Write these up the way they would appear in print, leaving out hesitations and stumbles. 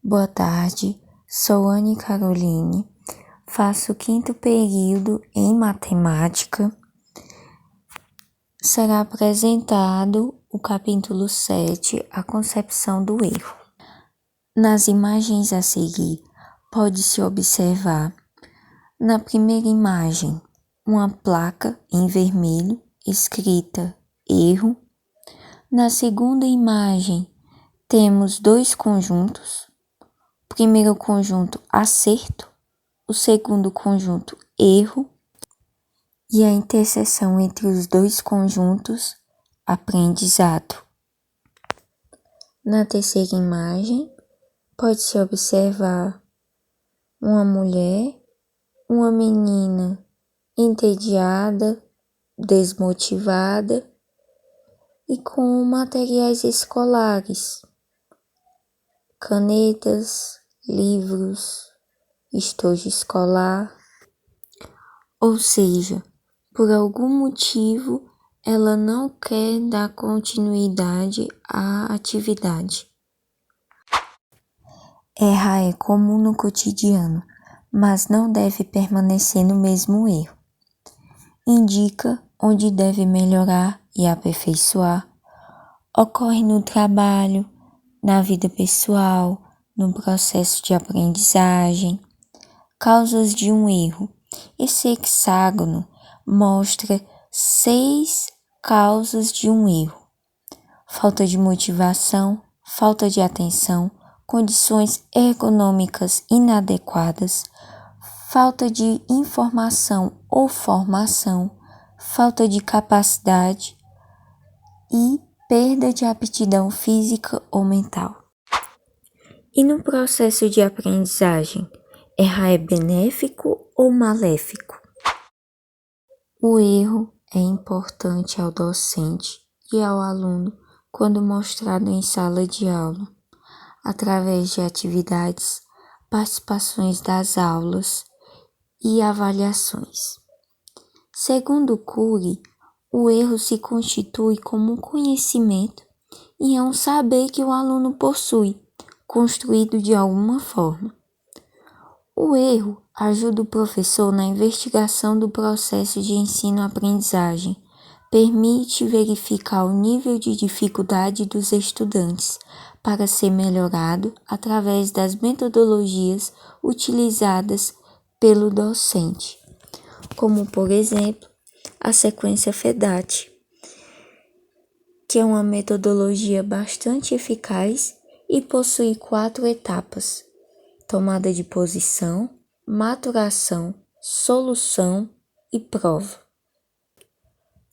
Boa tarde, sou Anne Caroline, faço o 5º período em matemática. Será apresentado o capítulo 7, a concepção do erro. Nas imagens a seguir, pode-se observar, na primeira imagem, uma placa em vermelho escrita erro. Na segunda imagem, temos dois conjuntos. O primeiro conjunto, acerto. O segundo conjunto, erro. E a interseção entre os dois conjuntos, aprendizado. Na terceira imagem, pode-se observar uma mulher, uma menina entediada, desmotivada e com materiais escolares, canetas, livros, estojo escolar. Ou seja, por algum motivo ela não quer dar continuidade à atividade. Errar é comum no cotidiano, mas não deve permanecer no mesmo erro. Indica onde deve melhorar e aperfeiçoar. Ocorre no trabalho, na vida pessoal, no processo de aprendizagem. Causas de um erro. Esse hexágono mostra 6 causas de um erro: falta de motivação, falta de atenção, condições ergonômicas inadequadas, falta de informação ou formação, falta de capacidade e perda de aptidão física ou mental. E no processo de aprendizagem, errar é benéfico ou maléfico? O erro é importante ao docente e ao aluno quando mostrado em sala de aula, através de atividades, participações das aulas e avaliações. Segundo Cury, o erro se constitui como um conhecimento e é um saber que o aluno possui, construído de alguma forma. O erro ajuda o professor na investigação do processo de ensino-aprendizagem, permite verificar o nível de dificuldade dos estudantes para ser melhorado através das metodologias utilizadas pelo docente, como, por exemplo, a sequência FEDAT, que é uma metodologia bastante eficaz e possui 4 etapas: tomada de posição, maturação, solução e prova.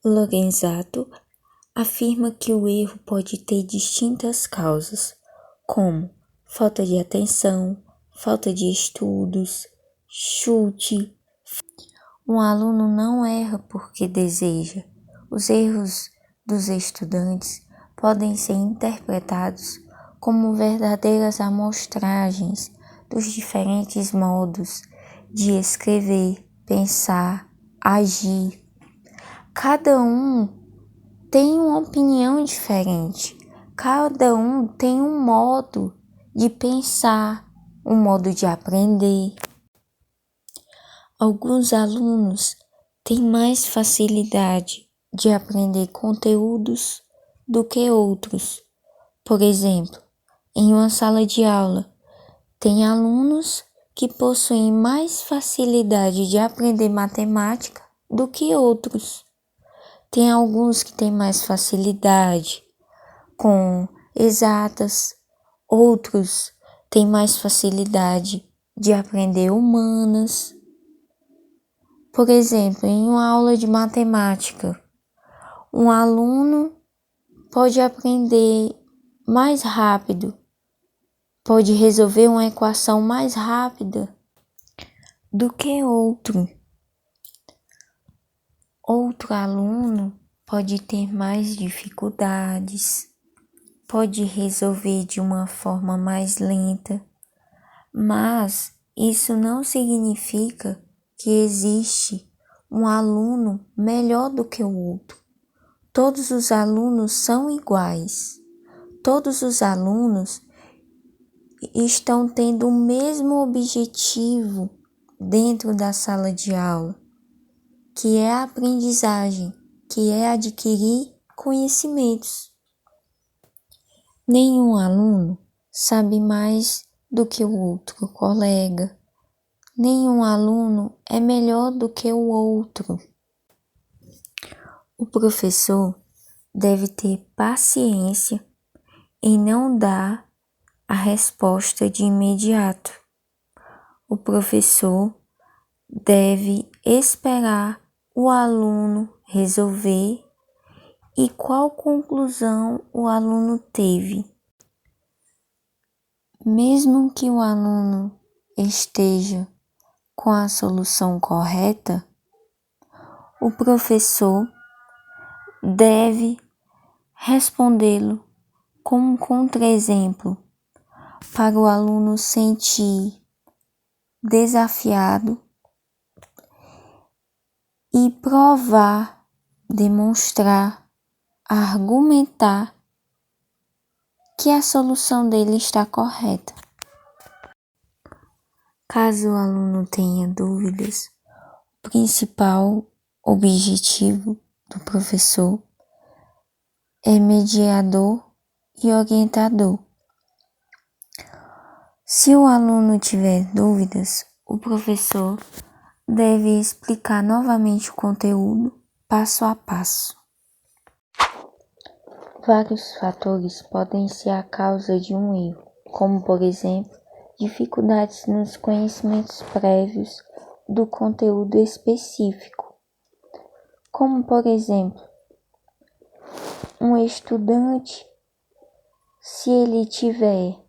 Lorenzato afirma que o erro pode ter distintas causas, como falta de atenção, falta de estudos, chute. Um aluno não erra porque deseja. Os erros dos estudantes podem ser interpretados como verdadeiras amostragens dos diferentes modos de escrever, pensar, agir. Cada um tem uma opinião diferente, cada um tem um modo de pensar, um modo de aprender. Alguns alunos têm mais facilidade de aprender conteúdos do que outros. Por exemplo, em uma sala de aula, tem alunos que possuem mais facilidade de aprender matemática do que outros. Tem alguns que têm mais facilidade com exatas, outros têm mais facilidade de aprender humanas. Por exemplo, em uma aula de matemática, um aluno pode aprender mais rápido, pode resolver uma equação mais rápida do que outro. Outro aluno pode ter mais dificuldades, pode resolver de uma forma mais lenta, mas isso não significa que existe um aluno melhor do que o outro. Todos os alunos são iguais. Todos os alunos estão tendo o mesmo objetivo dentro da sala de aula, que é a aprendizagem, que é adquirir conhecimentos. Nenhum aluno sabe mais do que o outro colega. Nenhum aluno é melhor do que o outro. O professor deve ter paciência em não dar a resposta de imediato. O professor deve esperar o aluno resolver e qual conclusão o aluno teve. Mesmo que o aluno esteja com a solução correta, o professor deve respondê-lo com um contra-exemplo para o aluno sentir desafiado e provar, demonstrar, argumentar que a solução dele está correta. Caso o aluno tenha dúvidas, o principal objetivo do professor é mediador e orientador. Se o aluno tiver dúvidas, o professor deve explicar novamente o conteúdo passo a passo. Vários fatores podem ser a causa de um erro, como, por exemplo, dificuldades nos conhecimentos prévios do conteúdo específico. Como, por exemplo, um estudante, se ele tiver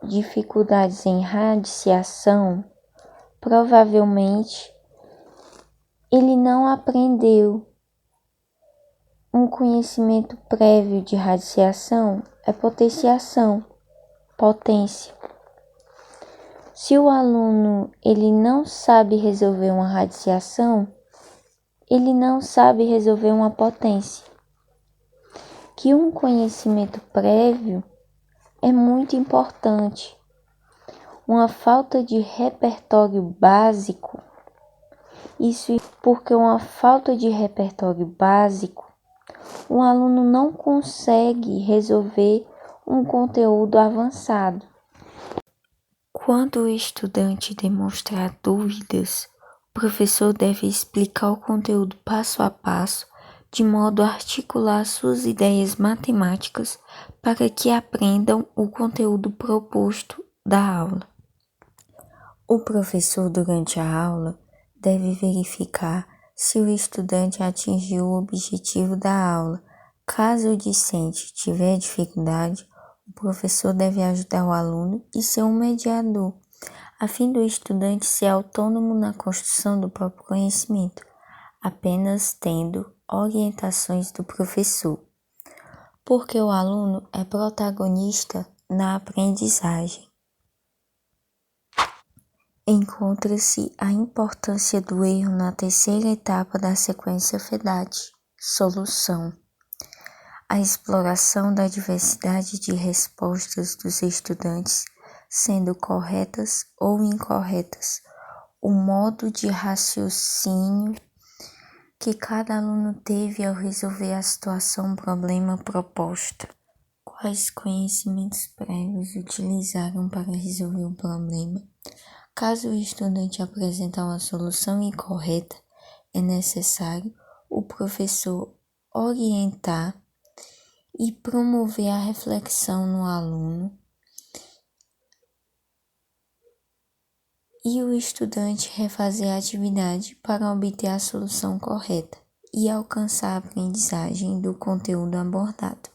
dificuldades em radiciação, provavelmente ele não aprendeu. Um conhecimento prévio de radiciação é potenciação, potência. Se o aluno ele não sabe resolver uma radiciação, ele não sabe resolver uma potência. Que um conhecimento prévio é muito importante. Uma falta de repertório básico, isso porque uma falta de repertório básico, o aluno não consegue resolver um conteúdo avançado. Quando o estudante demonstrar dúvidas, o professor deve explicar o conteúdo passo a passo, de modo a articular suas ideias matemáticas para que aprendam o conteúdo proposto da aula. O professor, durante a aula, deve verificar se o estudante atingiu o objetivo da aula. Caso o discente tiver dificuldade, o professor deve ajudar o aluno e ser um mediador, a fim do estudante ser autônomo na construção do próprio conhecimento, apenas tendo orientações do professor, porque o aluno é protagonista na aprendizagem. Encontra-se a importância do erro na terceira etapa da sequência FEDAT, solução. A exploração da diversidade de respostas dos estudantes, sendo corretas ou incorretas, o modo de raciocínio que cada aluno teve ao resolver a situação problema proposta. Quais conhecimentos prévios utilizaram para resolver o problema? Caso o estudante apresentar uma solução incorreta, é necessário o professor orientar e promover a reflexão no aluno e o estudante refazer a atividade para obter a solução correta e alcançar a aprendizagem do conteúdo abordado.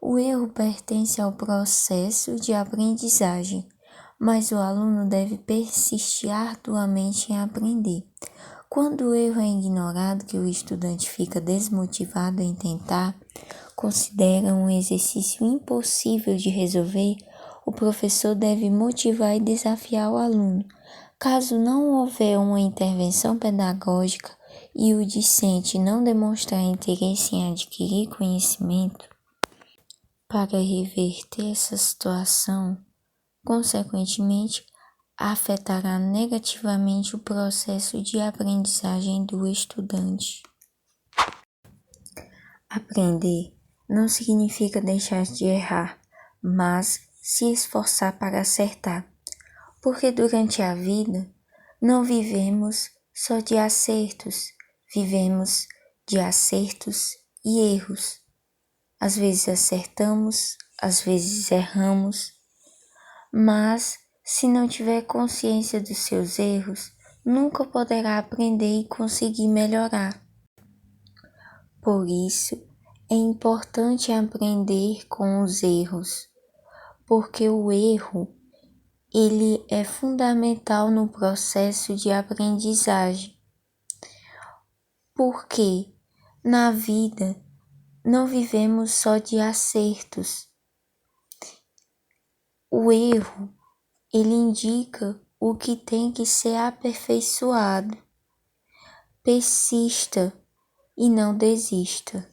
O erro pertence ao processo de aprendizagem, mas o aluno deve persistir arduamente em aprender. Quando o erro é ignorado, que o estudante fica desmotivado em tentar, considera um exercício impossível de resolver, o professor deve motivar e desafiar o aluno. Caso não houver uma intervenção pedagógica e o discente não demonstrar interesse em adquirir conhecimento, para reverter essa situação, consequentemente, afetará negativamente o processo de aprendizagem do estudante. Aprender não significa deixar de errar, mas se esforçar para acertar, porque durante a vida não vivemos só de acertos, vivemos de acertos e erros. Às vezes acertamos, às vezes erramos, mas se não tiver consciência dos seus erros, nunca poderá aprender e conseguir melhorar. Por isso, é importante aprender com os erros, porque o erro, ele é fundamental no processo de aprendizagem. Porque na vida não vivemos só de acertos. O erro, ele indica o que tem que ser aperfeiçoado. Persista e não desista.